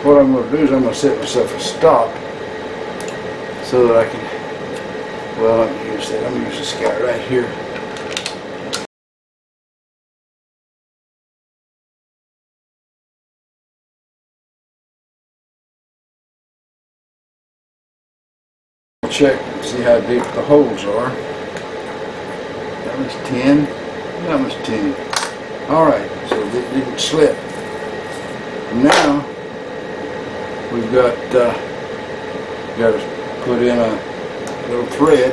what I'm going to do is I'm going to set myself a stop so that I can, well, I'm going to use that. I'm going to use this guy right here. Check and see how deep the holes are. That was 10. That was 10. Alright, so it didn't slip. Now we've got to put in a little thread.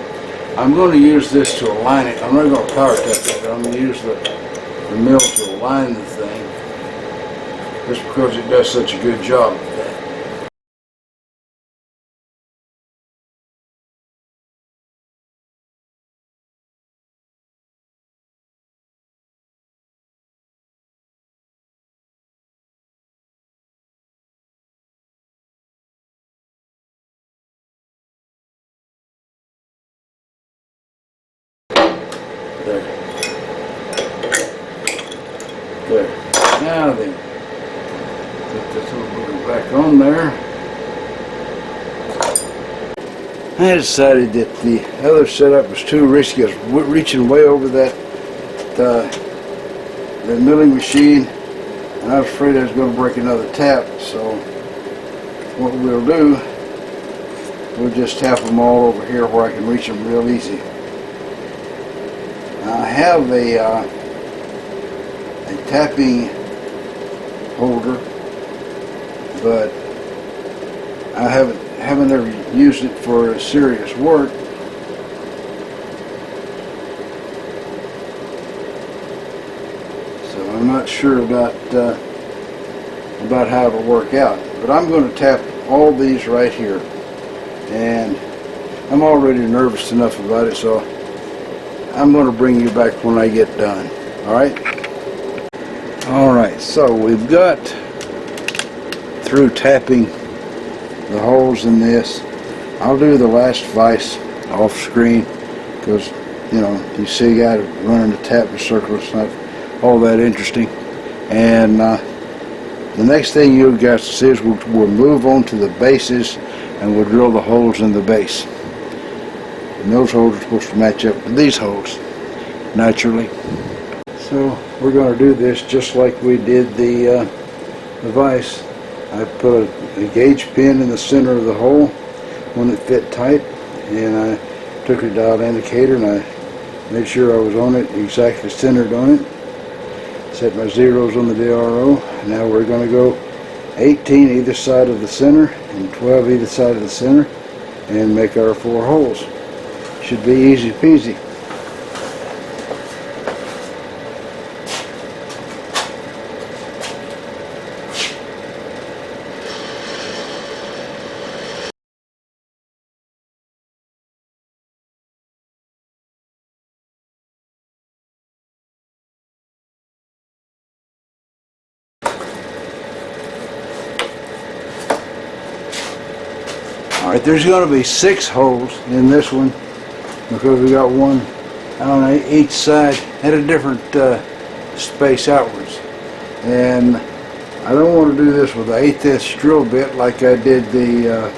I'm going to use this to align it. I'm not going to power cut that, but I'm going to use the mill to align the thing just because it does such a good job of that. There. There. Now then, put this little booger back on there. I decided that the other setup was too risky. I was reaching way over that milling machine, and I was afraid I was going to break another tap. So what we'll do, we'll just tap them all over here where I can reach them real easy. I have a tapping holder, but I haven't ever used it for serious work. So I'm not sure about how it'll work out. But I'm going to tap all these right here, and I'm already nervous enough about it, so I'm going to bring you back when I get done. Alright, so we've got through tapping the holes in this. I'll do the last vise off screen because, you know, you see a guy running the tap in a circle. It's not all that interesting. And the next thing you guys see is we'll move on to the bases, and we'll drill the holes in the base. And those holes are supposed to match up with these holes naturally. So we're going to do this just like we did the vise. I put a gauge pin in the center of the hole when it fit tight, and I took a dial indicator and I made sure I was on it, exactly centered on it. Set my zeros on the DRO. Now we're going to go 18 either side of the center and 12 either side of the center and make our 4 holes. Should be easy peasy. Alright, there's going to be 6 holes in this one because we got one on each side at a different space outwards. And I don't want to do this with an 1/8" drill bit like I did the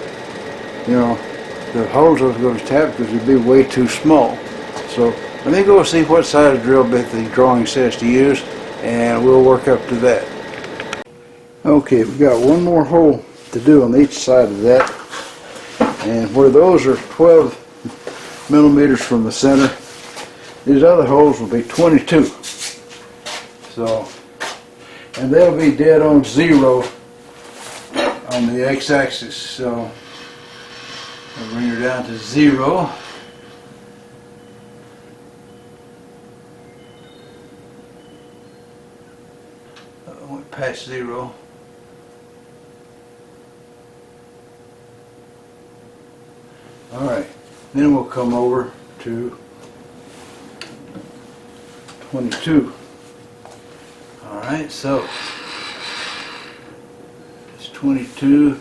holes I was going to tap because it'd be way too small. So let me go see what side of drill bit the drawing says to use, and we'll work up to that. Okay, we've got one more hole to do on each side of that. And where those are 12 millimeters from the center, these other holes will be 22. So, and they'll be dead on 0 on the x-axis. So I'll bring her down to 0. I went past 0. Alright, then we'll come over to 22. Alright, so it's 22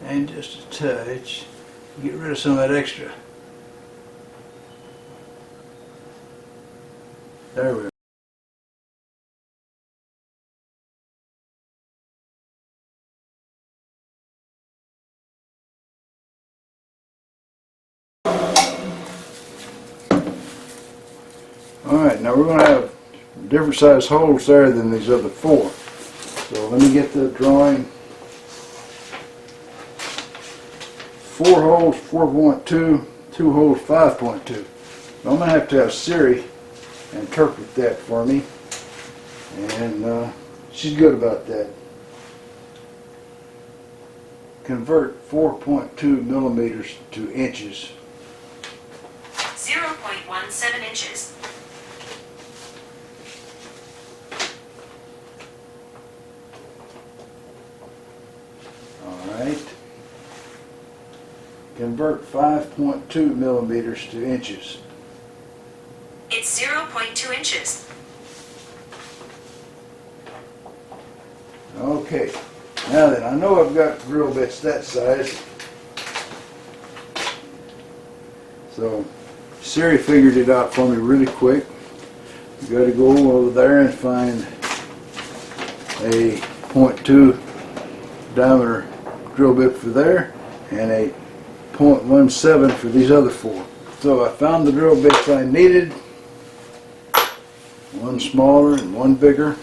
and just a touch. Get rid of some of that extra. There we go. now we're going to have different size holes there than these other four. So let me get the drawing. 4 holes 4.2, 2 holes 5.2. So I'm going to have Siri interpret that for me, and she's good about that. Convert 4.2 millimeters to inches. 0.17 inches. Alright. Convert 5.2 millimeters to inches. It's 0.2 inches. Okay. Now then, I know I've got drill bits that size. So Siri figured it out for me really quick. You got to go over there and find a .2 diameter drill bit for there and a .17 for these other four. So I found the drill bits I needed. One smaller and one bigger.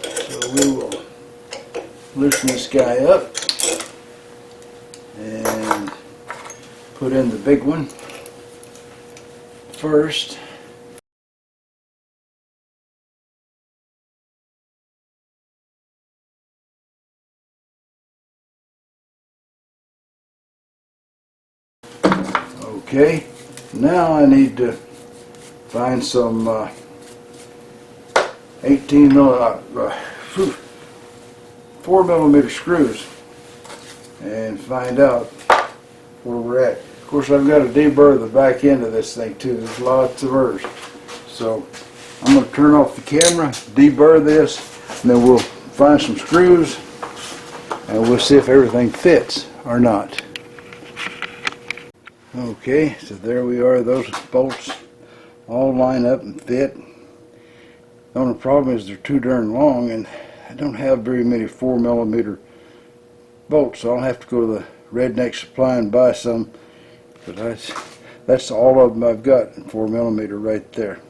So we will loosen this guy up and put in the big one first. Okay, now I need to find some 4 millimeter screws and find out where we're at. Of course, I've got to deburr the back end of this thing too. There's lots of burrs. So I'm going to turn off the camera, deburr this, and then we'll find some screws and we'll see if everything fits or not. Okay, so there we are. Those bolts all line up and fit. The only problem is they're too darn long, and I don't have very many 4 millimeter bolts, so I'll have to go to the Redneck Supply and buy some. But that's all of them I've got in 4 millimeter right there.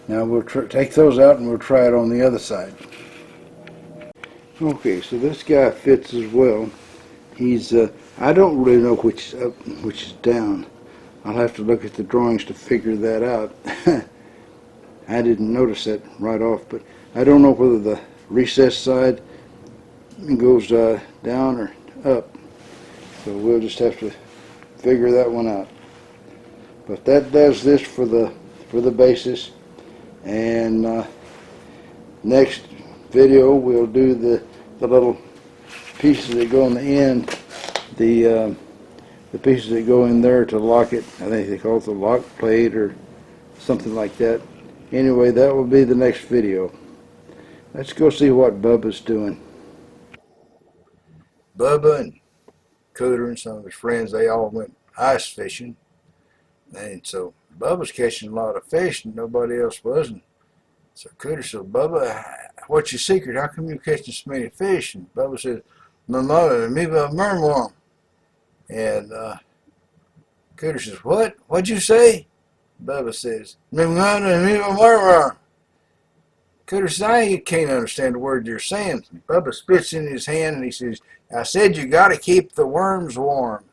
Now we'll take those out and we'll try it on the other side. Okay, so this guy fits as well. He's I don't really know which is up and which is down. I'll have to look at the drawings to figure that out. I didn't notice that right off, but I don't know whether the recessed side goes down or up. So we'll just have to figure that one out. But that does this for the basis. And next video we'll do the little pieces that go on the end, the pieces that go in there to lock it. I think they call it the lock plate or something like that. Anyway, that will be the next video. Let's go see what Bubba's doing. Bubba and Cooter and some of his friends, they all went ice fishing. And so Bubba's catching a lot of fish and nobody else wasn't. So Cooter said, Bubba, what's your secret? How come you're catching so many fish? And Bubba said, my mother and me about merworm. And Cooter says, what? What'd you say? Bubba says, my mother and me about merworm. Cooter says, I can't understand the word you're saying. Bubba spits in his hand and he says, I said you got to keep the worms warm.